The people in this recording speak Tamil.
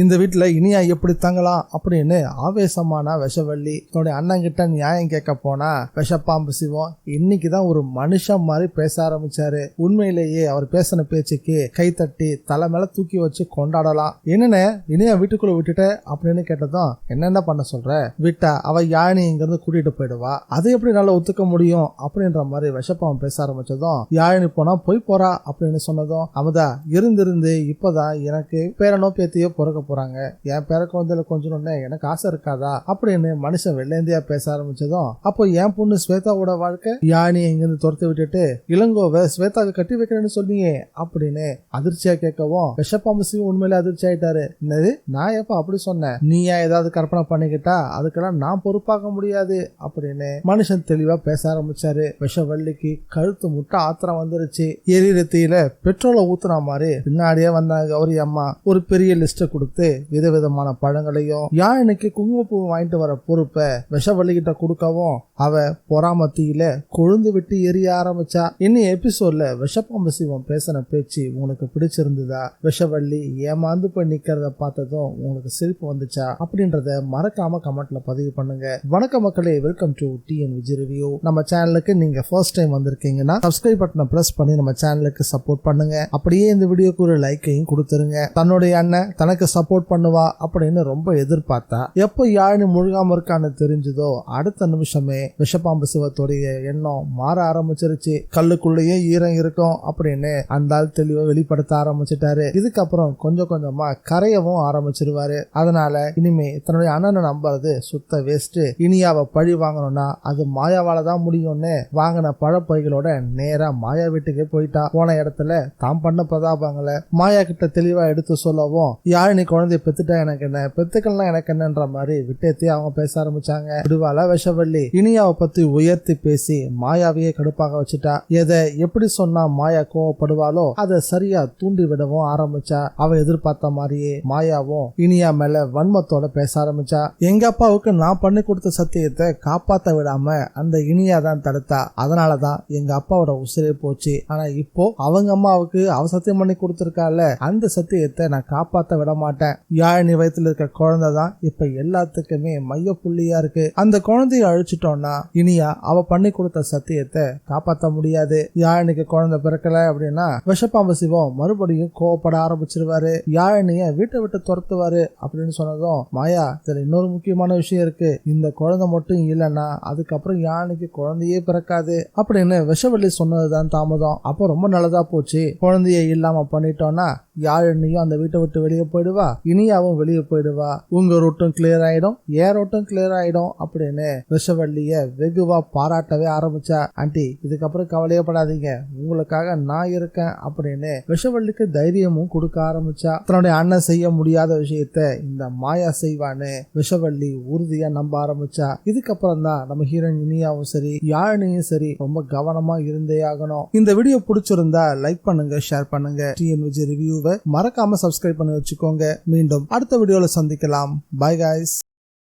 இந்த வீட்டுல இனியா எப்படி தங்கலாம் அப்படின்னு ஆவேசமான விஷவள்ளி தன்னுடைய அண்ணன் கிட்ட நியாயம் கேட்க போனா விஷப்பாம்பு சிவம் இன்னைக்குதான் ஒரு மனுஷன் மாதிரி பேச ஆரம்பிச்சாரு. உண்மையிலேயே அவர் பேசின பேச்சுக்கு கைத்தட்டி தலை மேல தூக்கி வச்சு கொண்டாடலாம். என்னன்னு இனியா வீட்டுக்குள்ள விட்டுட்ட அப்படின்னு கேட்டதும் என்னென்ன பண்ண சொல்ற, விட்டா அவ யானி இங்கிருந்து கூட்டிட்டு போயிடுவா, அதை எப்படி நல்லா ஒத்துக்க முடியும் அப்படின்ற மாதிரி விஷப்பாம்பு பேச ஆரம்பிச்சதும் யாழினி போனா போய் போறா அப்படின்னு சொன்னதும் அமுதா இருந்து இப்பதான் எனக்கு பேரனோ பேத்தியோ பிறக்க போறாங்க, என் பேர குழந்தையில கொஞ்சம் எனக்கு ஆசை இருக்காதா அப்படின்னு மனுஷன் வெள்ளேந்தியா பேச ஆரம்பிச்சதும் அப்போ என் பொண்ணு ஸ்வேதாவோட வாழ்க்கை யானி இங்கிருந்து துரத்து விட்டுட்டு இளங்கோவை ஸ்வேதாவை கட்டி வைக்கிறேன்னு சொன்னீங்க அப்படின்னு அதிர்ச்சியா கேட்கவும் விஷப்பாம்பு சிவம் உண்மையில அதிர்ச்சி ஆயிட்டாரு. என்னது, நான் எப்ப அப்படி சொன்னேன், நீயா ஏதாவது கற்பனை பண்ணிக்கிட்டா அதுக்கெல்லாம் நான் பொறுப்பாக்க முடியாது அப்படின்னு மனுஷன் தெளிவா பேச ஆரம்பிச்சாரு. விஷவள்ளிக்கு கழுத்து முட்டை ஆத்திரம் வந்துருச்சு. எரிரத்தியில பெட்ரோலை ஊத்துன மாதிரி பின்னாடியே வந்தாங்க கௌரி அம்மா. ஒரு பெரிய லிஸ்ட கொடுத்து விதவிதமான பழங்களையும் யாழினிக்கு குங்குமப்பூ வாங்கிட்டு வர பொறுப்பை விஷவள்ளி கிட்ட கொடுக்கவும் அவ பொறாமத்தியில கொழுந்து விட்டு எரிய ஆரம்பிச்சா. இன்னும் எபிசோட்ல விஷப்பாம்பு சிவம் பேசின பேச்சு உங்களுக்கு பிடிச்சிருந்ததா, விஷவள்ளி ஏமாந்து போய் நிக்கிறத பார்த்ததும் உங்களுக்கு சிரிப்பு வந்துச்சா அப்படின்றத மறக்காம கமெண்ட்ல பதிவு பண்ணுங்க. வணக்க மக்களே, welcome to TN Vijay review. நம்ம சேனலுக்கு நீங்க ஃபர்ஸ்ட் டைம் வந்திருக்கீங்கன்னா சப்ஸ்கிரைப் பட்டனை பிரஸ் பண்ணி நம்ம சேனலுக்கு சப்போர்ட் பண்ணுங்க. அப்படியே இந்த வீடியோக்கு ஒரு லைக்கையும் கொடுத்துருங்க. தன்னுடைய அண்ணன் தனக்கு சப்போர்ட் பண்ணுவா அப்படின்னு ரொம்ப எதிர்பார்த்தா எப்போ யாழினி முழுகாம இருக்கான்னு தெரிஞ்சதோ அடுத்த நிமிஷமே விஷப்பாம்பு சிவத்துடைய எண்ணம் மாற ஆரம்பிச்சிருச்சு. கல்லுக்குள்ளேயே ஈரம் இருக்கும் அப்படின்னு அந்த ஆள் தெளிவா வெளிப்படுத்த ஆரம்பிச்சிட்டாரு. இதுக்கப்புறம் கொஞ்சம் கொஞ்சமா கரையவும் ஆரம்பிச்சிருவாரு. அதனால இனிமே தன்னுடைய அண்ணனை நம்புறது சுத்த வேஸ்ட். இனியாவை பழி வாங்கணும்னா அது மாயாவால தான் முடியும்னு வாங்கின பழப்பைகளோட நேரா மாயா வீட்டுக்கே போயிட்டா. போன இடத்துல தாம் பண்ண பிரதாபங்களை மாயா கிட்ட தெளிவா எடுத்து சொல்லவும் யாழினி குழந்தைய பெத்துட்டா எனக்கு என்ன, பெத்துக்கலாம் எனக்கு என்னன்ற மாதிரி விட்டேத்தி அவங்க பேச ஆரம்பிச்சாங்க. விடுவாளா விஷவள்ளி இனியாவை பத்தி உயர்த்தி பேசி மாயாவையே கடுப்பாக வச்சுட்டா. எதை எப்படி சொன்னா மாயா கோவப்படுவாளோ அதை சரியா தூண்டி விடவும் ஆரம்பிச்சா. அவ எதிர்பார்த்த மாதிரியே மாயாவும் இனியா மேல வன்மத்தோட பேச ஆரம்பிச்சா. எங்க அப்பாவுக்கு நான் பண்ணி கொடுத்த சத்தியத்தை காப்பாத்த விடாம அந்த இனியா தான் தடுத்தா, அதனாலதான் எங்க அப்பாவோட உசிரே போச்சு. ஆனா இப்போ அவங்க அம்மாவுக்கு அவ சத்தியம் பண்ணி கொடுத்திருக்கால, அந்த சத்தியத்தை நான் காப்பாத்த விட மாட்டேன். யாழினி வயித்துல இருக்க குழந்தை தான் இப்ப எல்லாத்துக்குமே மைய புள்ளியா இருக்கு. அந்த குழந்தைய அழிச்சிட்டோம்னா இனியா அவ பண்ணி கொடுத்த சத்தியத்தை காப்பாத்த முடியாது. யாழினிக்கு குழந்தை பிறக்கல அப்படின்னா விஷப்பாம்பு சிவம் மறுபடியும் கோவப்பட ஆரம்பிச்சிருவாரு. யாழினிய வீட்டை விட்டு துரத்துவாரு அப்படின்னு சொன்னதும் மாயா இதுல இன்னொரு முக்கியமான விஷயம் இருக்கு, இந்த குழந்தை மட்டும் இல்லைன்னா அதுக்கப்புறம் யாழினிக்கு குழந்தையே பிறக்காது அப்படின்னு விஷவள்ளி சொன்னதுதான் தாமதம். அப்போ ரொம்ப நல்லதா போச்சு, குழந்தைய இல்லாம பண்ணிட்டோம்னா யாழினியும் அந்த வீட்டை விட்டு வெளியே போயிடுவா, இனியாவும் வெளியே போயிடுவா, உங்க ரூட்டும் கிளியர் ஆயிடும், ஏன் ரூட்டும் கிளியர் ஆயிடும் அப்படின்னு விஷவள்ளிய வெகுவா பாராட்டவே ஆரம்பிச்சா. ஆண்டி இதுக்கப்புறம் கவலையப்படாதீங்க, உங்களுக்காக நான் இருக்கேன் அப்படின்னு விஷவள்ளிக்கு தைரியமும் கொடுக்க ஆரம்பிச்சா. தன்னுடைய அண்ணன் செய்ய முடியாத விஷயத்த இந்த மாயா செய்வான்னு விஷவள்ளி உறுதியா நம்ப ஆரம்பிச்சா. இதுக்கப்புறம் தான் நம்ம ஹீரோயின் இனியாவும் சரி யாழினியும் சரி ரொம்ப கவனமா இருந்தே ஆகணும். இந்த வீடியோ பிடிச்சிருந்தா லைக் பண்ணுங்க, ஷேர் பண்ணுங்க. டிஎன் விஜய் ரிவ்யூவை மறக்காம சப்ஸ்கிரைப் பண்ணி வச்சுக்கோங்க. மீண்டும் அடுத்த வீடியோல சந்திக்கலாம். Bye guys.